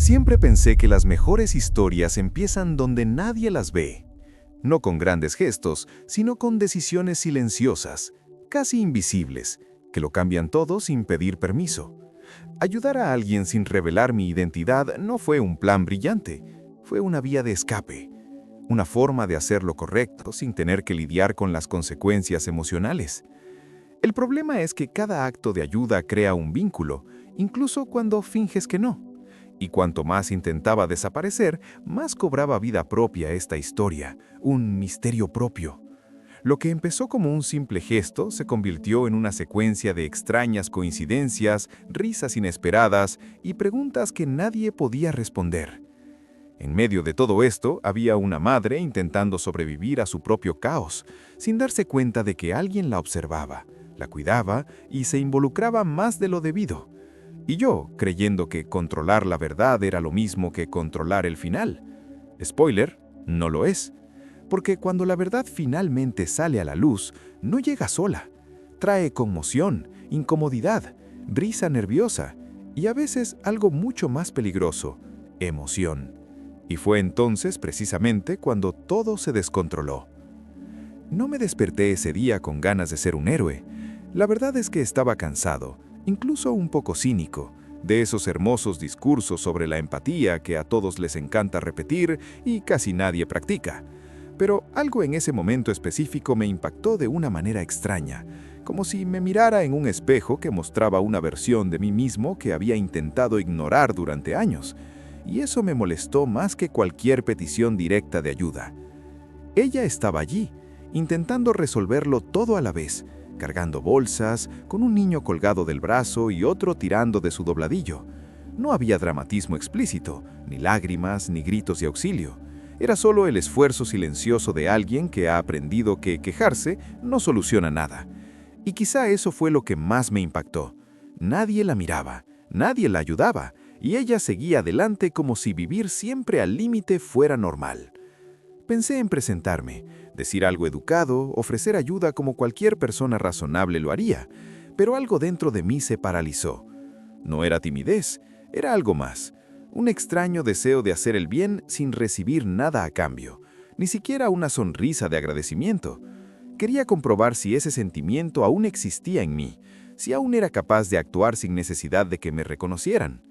Siempre pensé que las mejores historias empiezan donde nadie las ve. No con grandes gestos, sino con decisiones silenciosas, casi invisibles, que lo cambian todo sin pedir permiso. Ayudar a alguien sin revelar mi identidad no fue un plan brillante, fue una vía de escape, una forma de hacer lo correcto sin tener que lidiar con las consecuencias emocionales. El problema es que cada acto de ayuda crea un vínculo, incluso cuando finges que no. Y cuanto más intentaba desaparecer, más cobraba vida propia esta historia, un misterio propio. Lo que empezó como un simple gesto se convirtió en una secuencia de extrañas coincidencias, risas inesperadas y preguntas que nadie podía responder. En medio de todo esto, había una madre intentando sobrevivir a su propio caos, sin darse cuenta de que alguien la observaba, la cuidaba y se involucraba más de lo debido. Y yo, creyendo que controlar la verdad era lo mismo que controlar el final. Spoiler, no lo es. Porque cuando la verdad finalmente sale a la luz, no llega sola. Trae conmoción, incomodidad, risa nerviosa y a veces algo mucho más peligroso, emoción. Y fue entonces precisamente cuando todo se descontroló. No me desperté ese día con ganas de ser un héroe. La verdad es que estaba cansado, incluso un poco cínico, de esos hermosos discursos sobre la empatía que a todos les encanta repetir y casi nadie practica. Pero algo en ese momento específico me impactó de una manera extraña, como si me mirara en un espejo que mostraba una versión de mí mismo que había intentado ignorar durante años, y eso me molestó más que cualquier petición directa de ayuda. Ella estaba allí, intentando resolverlo todo a la vez, cargando bolsas, con un niño colgado del brazo y otro tirando de su dobladillo. No había dramatismo explícito, ni lágrimas, ni gritos de auxilio. Era solo el esfuerzo silencioso de alguien que ha aprendido que quejarse no soluciona nada. Y quizá eso fue lo que más me impactó. Nadie la miraba, nadie la ayudaba, y ella seguía adelante como si vivir siempre al límite fuera normal. Pensé en presentarme, decir algo educado, ofrecer ayuda como cualquier persona razonable lo haría, pero algo dentro de mí se paralizó. No era timidez, era algo más. Un extraño deseo de hacer el bien sin recibir nada a cambio, ni siquiera una sonrisa de agradecimiento. Quería comprobar si ese sentimiento aún existía en mí, si aún era capaz de actuar sin necesidad de que me reconocieran.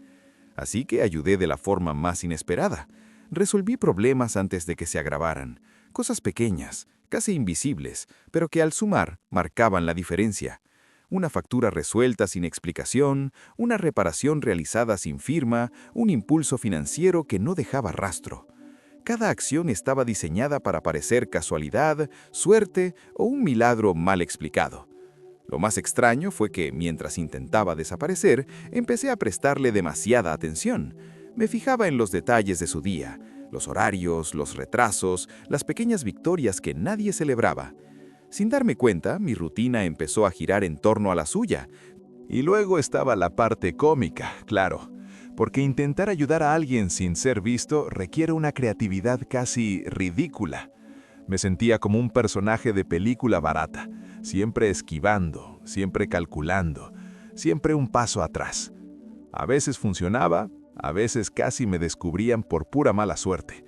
Así que ayudé de la forma más inesperada. Resolví problemas antes de que se agravaran, cosas pequeñas, casi invisibles, pero que al sumar marcaban la diferencia. Una factura resuelta sin explicación, una reparación realizada sin firma, un impulso financiero que no dejaba rastro. Cada acción estaba diseñada para parecer casualidad, suerte o un milagro mal explicado. Lo más extraño fue que, mientras intentaba desaparecer, empecé a prestarle demasiada atención. Me fijaba en los detalles de su día, los horarios, los retrasos, las pequeñas victorias que nadie celebraba. Sin darme cuenta, mi rutina empezó a girar en torno a la suya. Y luego estaba la parte cómica, claro, porque intentar ayudar a alguien sin ser visto requiere una creatividad casi ridícula. Me sentía como un personaje de película barata, siempre esquivando, siempre calculando, siempre un paso atrás. A veces funcionaba, a veces casi me descubrían por pura mala suerte,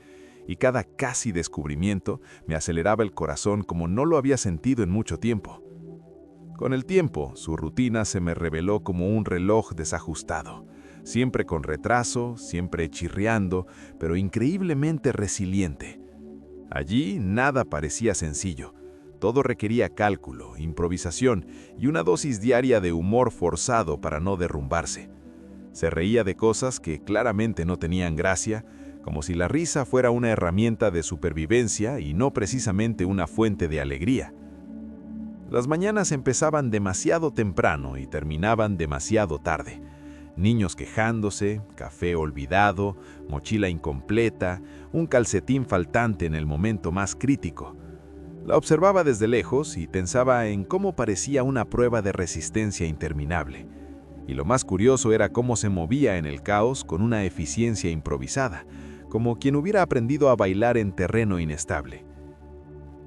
y cada casi descubrimiento me aceleraba el corazón como no lo había sentido en mucho tiempo. Con el tiempo, su rutina se me reveló como un reloj desajustado, siempre con retraso, siempre chirriando, pero increíblemente resiliente. Allí nada parecía sencillo. Todo requería cálculo, improvisación y una dosis diaria de humor forzado para no derrumbarse. Se reía de cosas que claramente no tenían gracia, como si la risa fuera una herramienta de supervivencia y no precisamente una fuente de alegría. Las mañanas empezaban demasiado temprano y terminaban demasiado tarde. Niños quejándose, café olvidado, mochila incompleta, un calcetín faltante en el momento más crítico. La observaba desde lejos y pensaba en cómo parecía una prueba de resistencia interminable. Y lo más curioso era cómo se movía en el caos con una eficiencia improvisada, como quien hubiera aprendido a bailar en terreno inestable.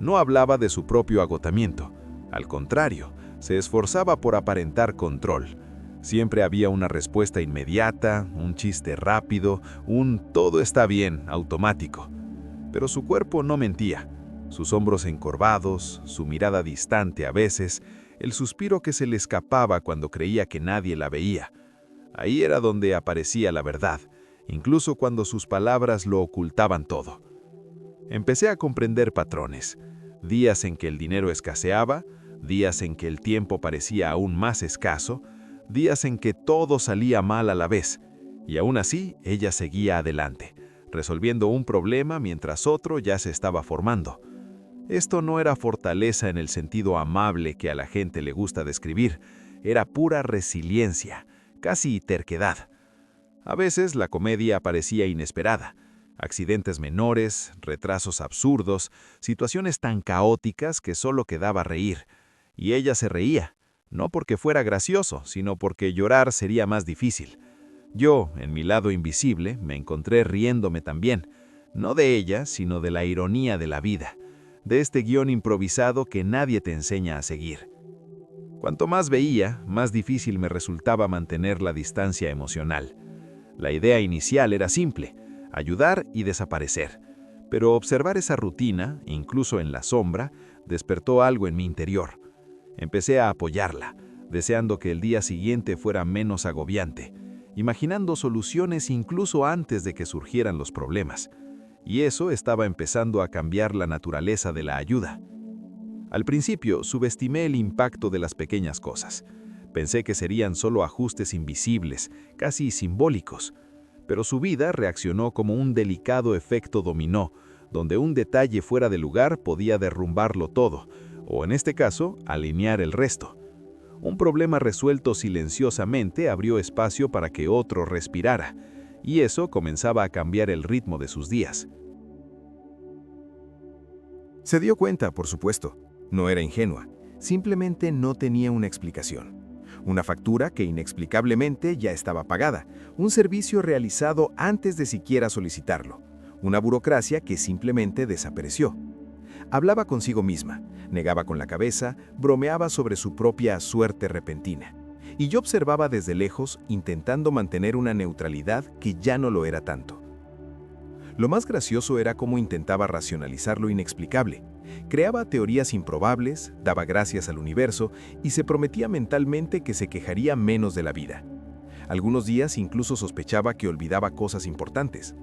No hablaba de su propio agotamiento, al contrario, se esforzaba por aparentar control. Siempre había una respuesta inmediata, un chiste rápido, un todo está bien automático. Pero su cuerpo no mentía. Sus hombros encorvados, su mirada distante a veces, el suspiro que se le escapaba cuando creía que nadie la veía. Ahí era donde aparecía la verdad, incluso cuando sus palabras lo ocultaban todo. Empecé a comprender patrones. Días en que el dinero escaseaba, días en que el tiempo parecía aún más escaso, días en que todo salía mal a la vez, y aún así ella seguía adelante, resolviendo un problema mientras otro ya se estaba formando. Esto no era fortaleza en el sentido amable que a la gente le gusta describir, era pura resiliencia, casi terquedad. A veces la comedia parecía inesperada. Accidentes menores, retrasos absurdos, situaciones tan caóticas que solo quedaba reír. Y ella se reía, no porque fuera gracioso, sino porque llorar sería más difícil. Yo, en mi lado invisible, me encontré riéndome también, no de ella, sino de la ironía de la vida, de este guión improvisado que nadie te enseña a seguir. Cuanto más veía, más difícil me resultaba mantener la distancia emocional. La idea inicial era simple: ayudar y desaparecer. Pero observar esa rutina, incluso en la sombra, despertó algo en mi interior. Empecé a apoyarla, deseando que el día siguiente fuera menos agobiante, imaginando soluciones incluso antes de que surgieran los problemas. Y eso estaba empezando a cambiar la naturaleza de la ayuda. Al principio subestimé el impacto de las pequeñas cosas. Pensé que serían solo ajustes invisibles, casi simbólicos. Pero su vida reaccionó como un delicado efecto dominó, donde un detalle fuera de lugar podía derrumbarlo todo, o en este caso, alinear el resto. Un problema resuelto silenciosamente abrió espacio para que otro respirara, y eso comenzaba a cambiar el ritmo de sus días. Se dio cuenta, por supuesto. No era ingenua, simplemente no tenía una explicación. Una factura que inexplicablemente ya estaba pagada, un servicio realizado antes de siquiera solicitarlo, una burocracia que simplemente desapareció. Hablaba consigo misma, negaba con la cabeza, bromeaba sobre su propia suerte repentina. Y yo observaba desde lejos, intentando mantener una neutralidad que ya no lo era tanto. Lo más gracioso era cómo intentaba racionalizar lo inexplicable. Creaba teorías improbables, daba gracias al universo y se prometía mentalmente que se quejaría menos de la vida. Algunos días incluso sospechaba que olvidaba cosas importantes.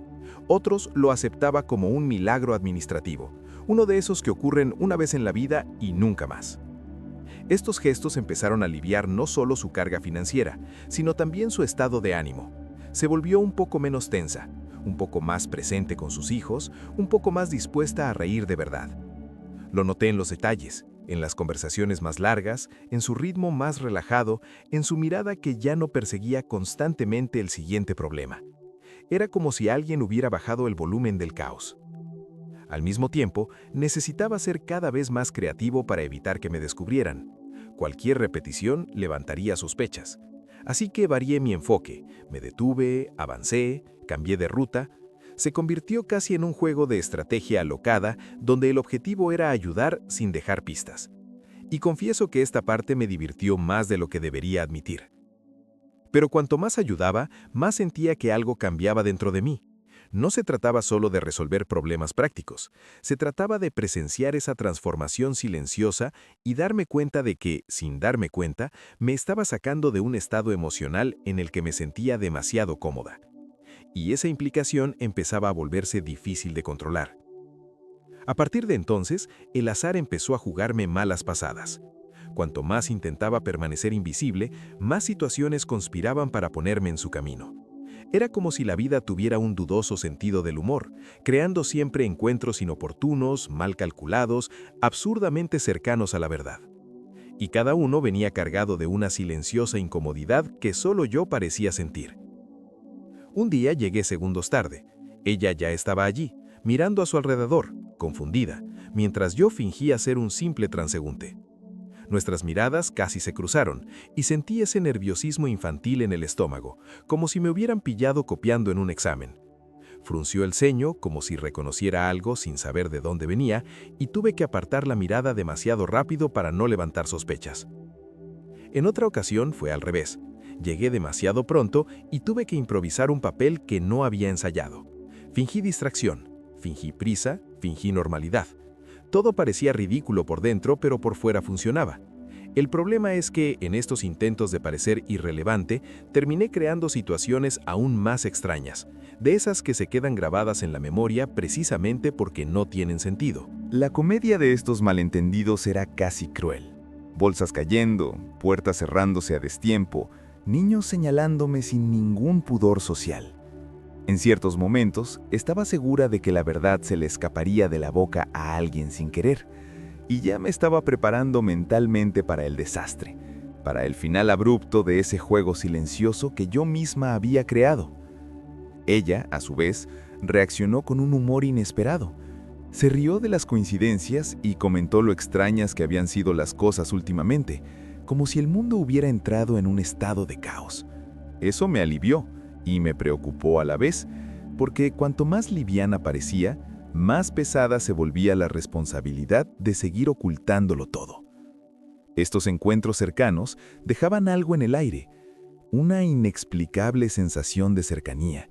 Otros lo aceptaba como un milagro administrativo, uno de esos que ocurren una vez en la vida y nunca más. Estos gestos empezaron a aliviar no solo su carga financiera, sino también su estado de ánimo. Se volvió un poco menos tensa, un poco más presente con sus hijos, un poco más dispuesta a reír de verdad. Lo noté en los detalles, en las conversaciones más largas, en su ritmo más relajado, en su mirada que ya no perseguía constantemente el siguiente problema. Era como si alguien hubiera bajado el volumen del caos. Al mismo tiempo, necesitaba ser cada vez más creativo para evitar que me descubrieran. Cualquier repetición levantaría sospechas. Así que varié mi enfoque, me detuve, avancé, cambié de ruta. Se convirtió casi en un juego de estrategia alocada donde el objetivo era ayudar sin dejar pistas. Y confieso que esta parte me divirtió más de lo que debería admitir. Pero cuanto más ayudaba, más sentía que algo cambiaba dentro de mí. No se trataba solo de resolver problemas prácticos, se trataba de presenciar esa transformación silenciosa y darme cuenta de que, sin darme cuenta, me estaba sacando de un estado emocional en el que me sentía demasiado cómoda. Y esa implicación empezaba a volverse difícil de controlar. A partir de entonces, el azar empezó a jugarme malas pasadas. Cuanto más intentaba permanecer invisible, más situaciones conspiraban para ponerme en su camino. Era como si la vida tuviera un dudoso sentido del humor, creando siempre encuentros inoportunos, mal calculados, absurdamente cercanos a la verdad. Y cada uno venía cargado de una silenciosa incomodidad que solo yo parecía sentir. Un día llegué segundos tarde. Ella ya estaba allí, mirando a su alrededor, confundida, mientras yo fingía ser un simple transeúnte. Nuestras miradas casi se cruzaron y sentí ese nerviosismo infantil en el estómago, como si me hubieran pillado copiando en un examen. Frunció el ceño como si reconociera algo sin saber de dónde venía y tuve que apartar la mirada demasiado rápido para no levantar sospechas. En otra ocasión fue al revés. Llegué demasiado pronto y tuve que improvisar un papel que no había ensayado. Fingí distracción, fingí prisa, fingí normalidad. Todo parecía ridículo por dentro, pero por fuera funcionaba. El problema es que, en estos intentos de parecer irrelevante, terminé creando situaciones aún más extrañas, de esas que se quedan grabadas en la memoria precisamente porque no tienen sentido. La comedia de estos malentendidos era casi cruel. Bolsas cayendo, puertas cerrándose a destiempo, niños señalándome sin ningún pudor social. En ciertos momentos, estaba segura de que la verdad se le escaparía de la boca a alguien sin querer, y ya me estaba preparando mentalmente para el desastre, para el final abrupto de ese juego silencioso que yo misma había creado. Ella, a su vez, reaccionó con un humor inesperado. Se rió de las coincidencias y comentó lo extrañas que habían sido las cosas últimamente, como si el mundo hubiera entrado en un estado de caos. Eso me alivió y me preocupó a la vez, porque cuanto más liviana parecía, más pesada se volvía la responsabilidad de seguir ocultándolo todo. Estos encuentros cercanos dejaban algo en el aire, una inexplicable sensación de cercanía,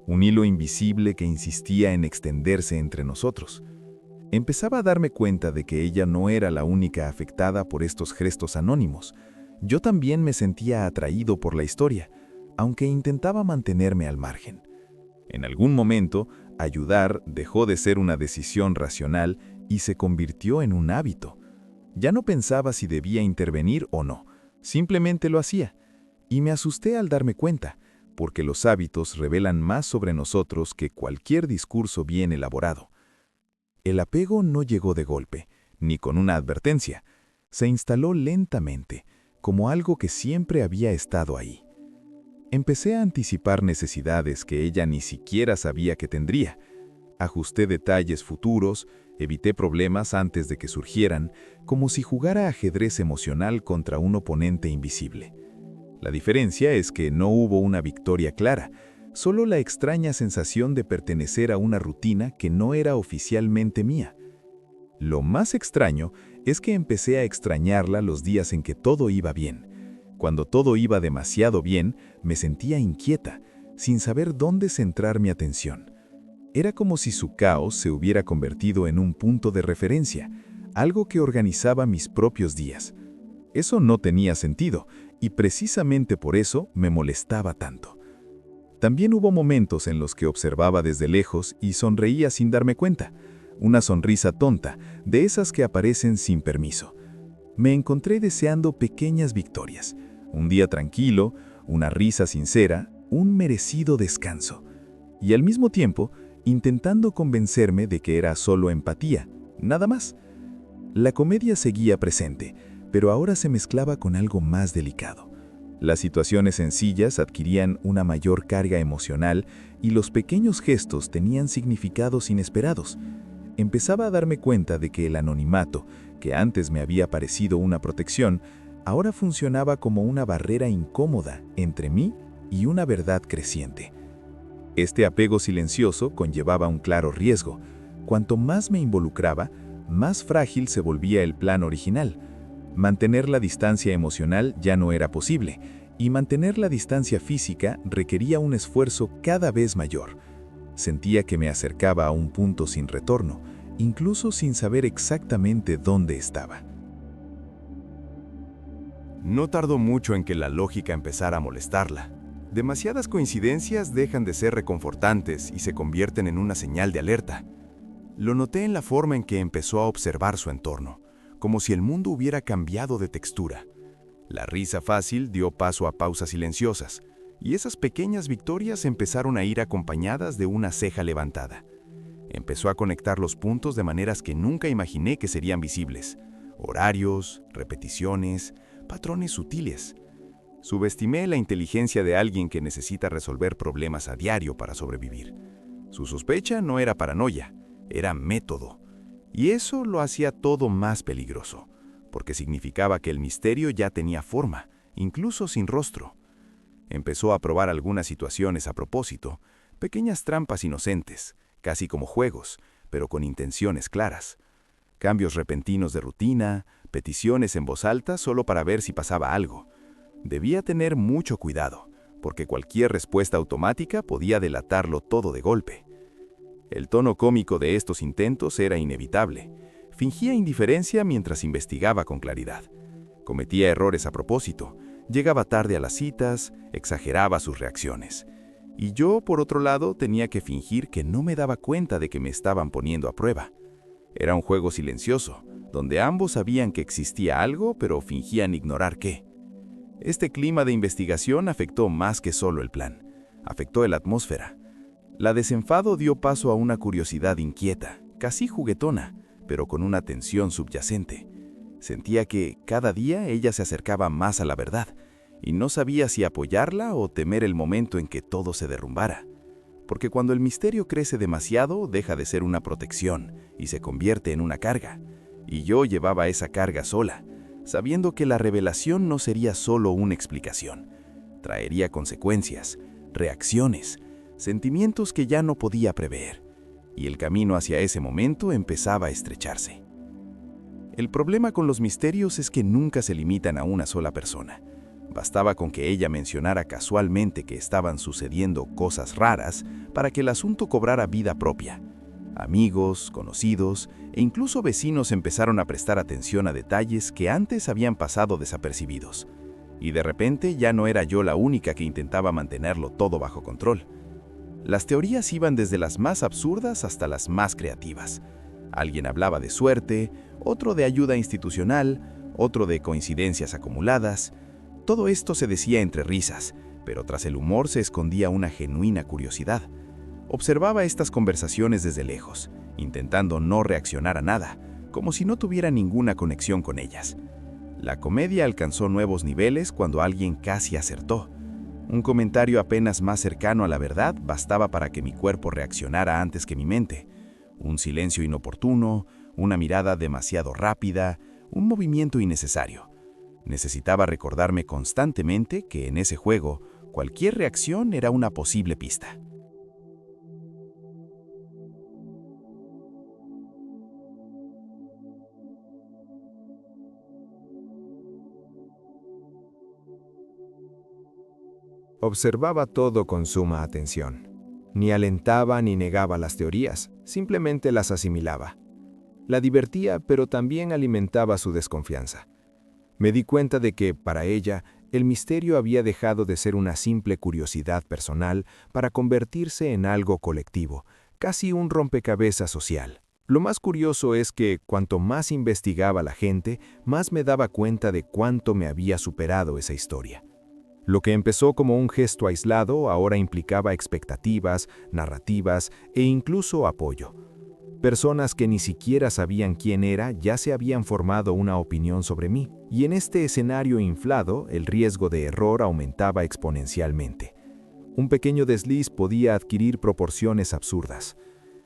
un hilo invisible que insistía en extenderse entre nosotros. Empezaba a darme cuenta de que ella no era la única afectada por estos gestos anónimos. Yo también me sentía atraído por la historia, aunque intentaba mantenerme al margen. En algún momento, ayudar dejó de ser una decisión racional y se convirtió en un hábito. Ya no pensaba si debía intervenir o no, simplemente lo hacía. Y me asusté al darme cuenta, porque los hábitos revelan más sobre nosotros que cualquier discurso bien elaborado. El apego no llegó de golpe, ni con una advertencia. Se instaló lentamente, como algo que siempre había estado ahí. Empecé a anticipar necesidades que ella ni siquiera sabía que tendría. Ajusté detalles futuros, evité problemas antes de que surgieran, como si jugara ajedrez emocional contra un oponente invisible. La diferencia es que no hubo una victoria clara, solo la extraña sensación de pertenecer a una rutina que no era oficialmente mía. Lo más extraño es que empecé a extrañarla los días en que todo iba bien. Cuando todo iba demasiado bien, me sentía inquieta, sin saber dónde centrar mi atención. Era como si su caos se hubiera convertido en un punto de referencia, algo que organizaba mis propios días. Eso no tenía sentido, y precisamente por eso me molestaba tanto. También hubo momentos en los que observaba desde lejos y sonreía sin darme cuenta, una sonrisa tonta, de esas que aparecen sin permiso. Me encontré deseando pequeñas victorias, un día tranquilo, una risa sincera, un merecido descanso. Y al mismo tiempo, intentando convencerme de que era solo empatía, nada más. La comedia seguía presente, pero ahora se mezclaba con algo más delicado. Las situaciones sencillas adquirían una mayor carga emocional y los pequeños gestos tenían significados inesperados. Empezaba a darme cuenta de que el anonimato, que antes me había parecido una protección, ahora funcionaba como una barrera incómoda entre mí y una verdad creciente. Este apego silencioso conllevaba un claro riesgo. Cuanto más me involucraba, más frágil se volvía el plan original. Mantener la distancia emocional ya no era posible, y mantener la distancia física requería un esfuerzo cada vez mayor. Sentía que me acercaba a un punto sin retorno, incluso sin saber exactamente dónde estaba. No tardó mucho en que la lógica empezara a molestarla. Demasiadas coincidencias dejan de ser reconfortantes y se convierten en una señal de alerta. Lo noté en la forma en que empezó a observar su entorno, como si el mundo hubiera cambiado de textura. La risa fácil dio paso a pausas silenciosas, y esas pequeñas victorias empezaron a ir acompañadas de una ceja levantada. Empezó a conectar los puntos de maneras que nunca imaginé que serían visibles. Horarios, repeticiones, patrones sutiles. Subestimé la inteligencia de alguien que necesita resolver problemas a diario para sobrevivir. Su sospecha no era paranoia, era método. Y eso lo hacía todo más peligroso, porque significaba que el misterio ya tenía forma, incluso sin rostro. Empezó a probar algunas situaciones a propósito, pequeñas trampas inocentes, casi como juegos, pero con intenciones claras. Cambios repentinos de rutina, peticiones en voz alta solo para ver si pasaba algo. Debía tener mucho cuidado, porque cualquier respuesta automática podía delatarlo todo de golpe. El tono cómico de estos intentos era inevitable. Fingía indiferencia mientras investigaba con claridad. Cometía errores a propósito, llegaba tarde a las citas, exageraba sus reacciones. Y yo, por otro lado, tenía que fingir que no me daba cuenta de que me estaban poniendo a prueba. Era un juego silencioso, donde ambos sabían que existía algo, pero fingían ignorar qué. Este clima de investigación afectó más que solo el plan. Afectó la atmósfera. La desenfado dio paso a una curiosidad inquieta, casi juguetona, pero con una tensión subyacente. Sentía que, cada día, ella se acercaba más a la verdad, y no sabía si apoyarla o temer el momento en que todo se derrumbara. Porque cuando el misterio crece demasiado, deja de ser una protección y se convierte en una carga. Y yo llevaba esa carga sola, sabiendo que la revelación no sería solo una explicación. Traería consecuencias, reacciones, sentimientos que ya no podía prever, y el camino hacia ese momento empezaba a estrecharse. El problema con los misterios es que nunca se limitan a una sola persona. Bastaba con que ella mencionara casualmente que estaban sucediendo cosas raras para que el asunto cobrara vida propia. Amigos, conocidos e incluso vecinos empezaron a prestar atención a detalles que antes habían pasado desapercibidos. Y de repente ya no era yo la única que intentaba mantenerlo todo bajo control. Las teorías iban desde las más absurdas hasta las más creativas. Alguien hablaba de suerte, otro de ayuda institucional, otro de coincidencias acumuladas. Todo esto se decía entre risas, pero tras el humor se escondía una genuina curiosidad. Observaba estas conversaciones desde lejos, intentando no reaccionar a nada, como si no tuviera ninguna conexión con ellas. La comedia alcanzó nuevos niveles cuando alguien casi acertó. Un comentario apenas más cercano a la verdad bastaba para que mi cuerpo reaccionara antes que mi mente. Un silencio inoportuno, una mirada demasiado rápida, un movimiento innecesario. Necesitaba recordarme constantemente que en ese juego, cualquier reacción era una posible pista. Observaba todo con suma atención. Ni alentaba ni negaba las teorías, simplemente las asimilaba. La divertía, pero también alimentaba su desconfianza. Me di cuenta de que, para ella, el misterio había dejado de ser una simple curiosidad personal para convertirse en algo colectivo, casi un rompecabezas social. Lo más curioso es que, cuanto más investigaba la gente, más me daba cuenta de cuánto me había superado esa historia. Lo que empezó como un gesto aislado ahora implicaba expectativas, narrativas e incluso apoyo. Personas que ni siquiera sabían quién era ya se habían formado una opinión sobre mí, y en este escenario inflado el riesgo de error aumentaba exponencialmente. Un pequeño desliz podía adquirir proporciones absurdas.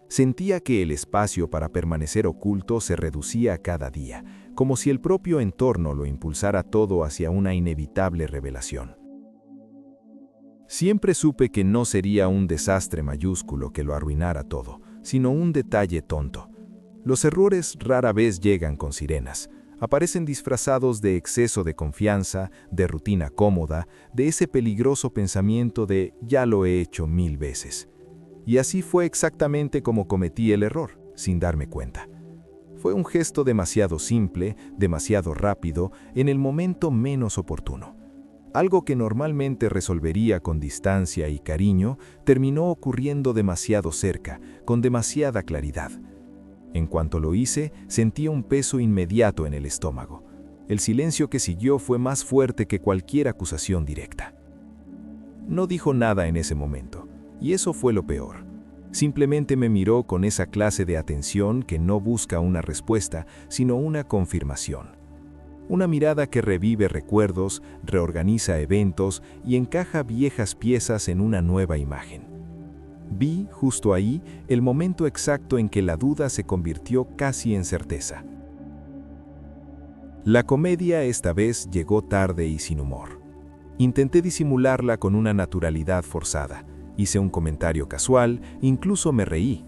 Sentía que el espacio para permanecer oculto se reducía cada día, como si el propio entorno lo impulsara todo hacia una inevitable revelación. Siempre supe que no sería un desastre mayúsculo que lo arruinara todo, sino un detalle tonto. Los errores rara vez llegan con sirenas. Aparecen disfrazados de exceso de confianza, de rutina cómoda, de ese peligroso pensamiento de «ya lo he hecho 1000 veces». Y así fue exactamente como cometí el error, sin darme cuenta. Fue un gesto demasiado simple, demasiado rápido, en el momento menos oportuno. Algo que normalmente resolvería con distancia y cariño, terminó ocurriendo demasiado cerca, con demasiada claridad. En cuanto lo hice, sentí un peso inmediato en el estómago. El silencio que siguió fue más fuerte que cualquier acusación directa. No dijo nada en ese momento, y eso fue lo peor. Simplemente me miró con esa clase de atención que no busca una respuesta, sino una confirmación. Una mirada que revive recuerdos, reorganiza eventos y encaja viejas piezas en una nueva imagen. Vi, justo ahí, el momento exacto en que la duda se convirtió casi en certeza. La comedia esta vez llegó tarde y sin humor. Intenté disimularla con una naturalidad forzada. Hice un comentario casual, incluso me reí.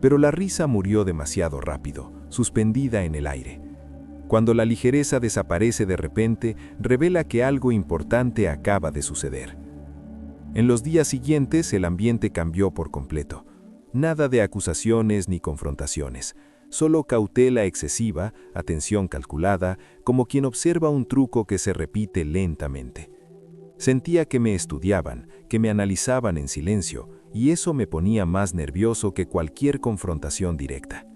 Pero la risa murió demasiado rápido, suspendida en el aire. Cuando la ligereza desaparece de repente, revela que algo importante acaba de suceder. En los días siguientes, el ambiente cambió por completo. Nada de acusaciones ni confrontaciones, solo cautela excesiva, atención calculada, como quien observa un truco que se repite lentamente. Sentía que me estudiaban, que me analizaban en silencio, y eso me ponía más nervioso que cualquier confrontación directa.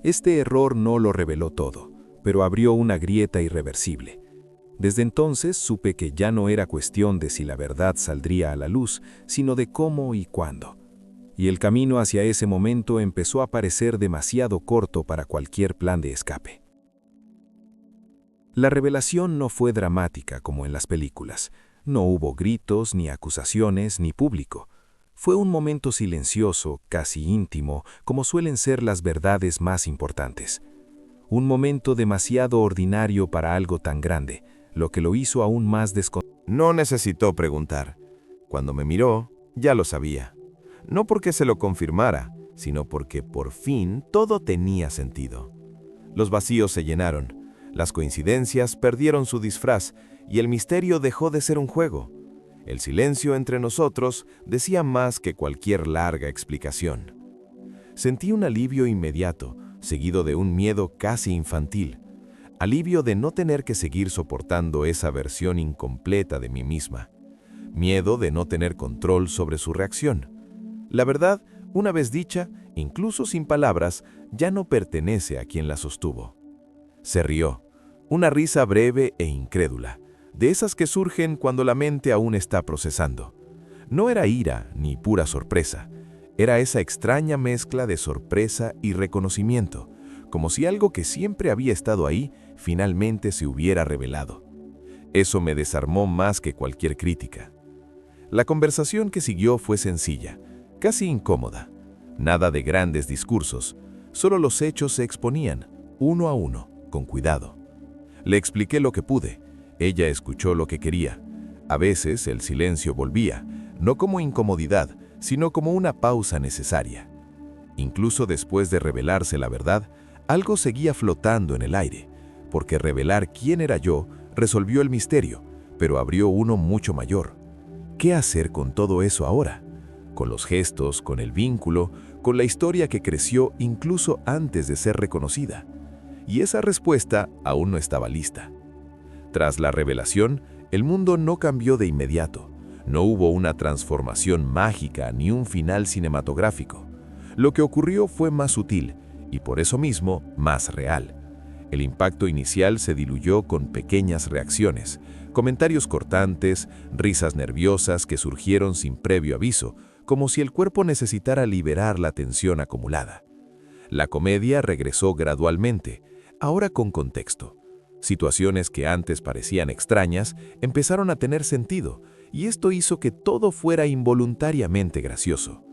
Este error no lo reveló todo, pero abrió una grieta irreversible. Desde entonces supe que ya no era cuestión de si la verdad saldría a la luz, sino de cómo y cuándo. Y el camino hacia ese momento empezó a parecer demasiado corto para cualquier plan de escape. La revelación no fue dramática como en las películas. No hubo gritos, ni acusaciones, ni público. Fue un momento silencioso, casi íntimo, como suelen ser las verdades más importantes. Un momento demasiado ordinario para algo tan grande, lo que lo hizo aún más desconcertante. No necesitó preguntar. Cuando me miró, ya lo sabía. No porque se lo confirmara, sino porque por fin todo tenía sentido. Los vacíos se llenaron, las coincidencias perdieron su disfraz y el misterio dejó de ser un juego. El silencio entre nosotros decía más que cualquier larga explicación. Sentí un alivio inmediato, seguido de un miedo casi infantil. Alivio de no tener que seguir soportando esa versión incompleta de mí misma. Miedo de no tener control sobre su reacción. La verdad, una vez dicha, incluso sin palabras, ya no pertenece a quien la sostuvo. Se rió, una risa breve e incrédula, de esas que surgen cuando la mente aún está procesando. No era ira ni pura sorpresa, era esa extraña mezcla de sorpresa y reconocimiento, como si algo que siempre había estado ahí finalmente se hubiera revelado. Eso me desarmó más que cualquier crítica. La conversación que siguió fue sencilla, casi incómoda. Nada de grandes discursos, solo los hechos se exponían, uno a uno, con cuidado. Le expliqué lo que pude, ella escuchó lo que quería. A veces el silencio volvía, no como incomodidad, sino como una pausa necesaria. Incluso después de revelarse la verdad, algo seguía flotando en el aire, porque revelar quién era yo resolvió el misterio, pero abrió uno mucho mayor. ¿Qué hacer con todo eso ahora? Con los gestos, con el vínculo, con la historia que creció incluso antes de ser reconocida. Y esa respuesta aún no estaba lista. Tras la revelación, el mundo no cambió de inmediato. No hubo una transformación mágica ni un final cinematográfico. Lo que ocurrió fue más sutil y por eso mismo más real. El impacto inicial se diluyó con pequeñas reacciones, comentarios cortantes, risas nerviosas que surgieron sin previo aviso, como si el cuerpo necesitara liberar la tensión acumulada. La comedia regresó gradualmente, ahora con contexto. Situaciones que antes parecían extrañas empezaron a tener sentido, y esto hizo que todo fuera involuntariamente gracioso.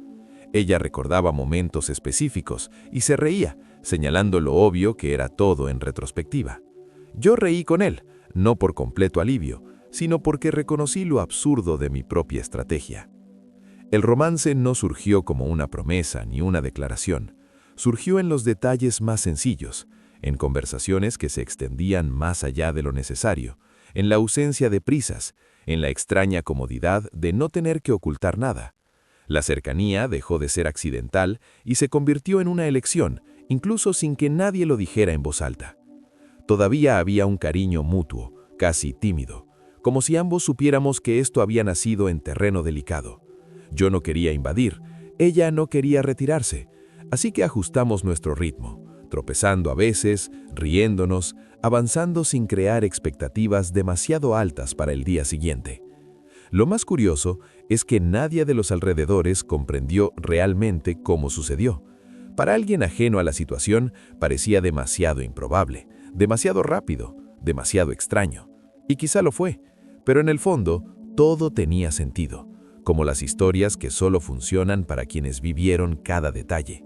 Ella recordaba momentos específicos y se reía, señalando lo obvio que era todo en retrospectiva. Yo reí con él, no por completo alivio, sino porque reconocí lo absurdo de mi propia estrategia. El romance no surgió como una promesa ni una declaración. Surgió en los detalles más sencillos, en conversaciones que se extendían más allá de lo necesario, en la ausencia de prisas, en la extraña comodidad de no tener que ocultar nada. La cercanía dejó de ser accidental y se convirtió en una elección, incluso sin que nadie lo dijera en voz alta. Todavía había un cariño mutuo, casi tímido, como si ambos supiéramos que esto había nacido en terreno delicado. Yo no quería invadir, ella no quería retirarse, así que ajustamos nuestro ritmo, tropezando a veces, riéndonos, avanzando sin crear expectativas demasiado altas para el día siguiente. Lo más curioso es que nadie de los alrededores comprendió realmente cómo sucedió. Para alguien ajeno a la situación parecía demasiado improbable, demasiado rápido, demasiado extraño. Y quizá lo fue, pero en el fondo todo tenía sentido, como las historias que solo funcionan para quienes vivieron cada detalle.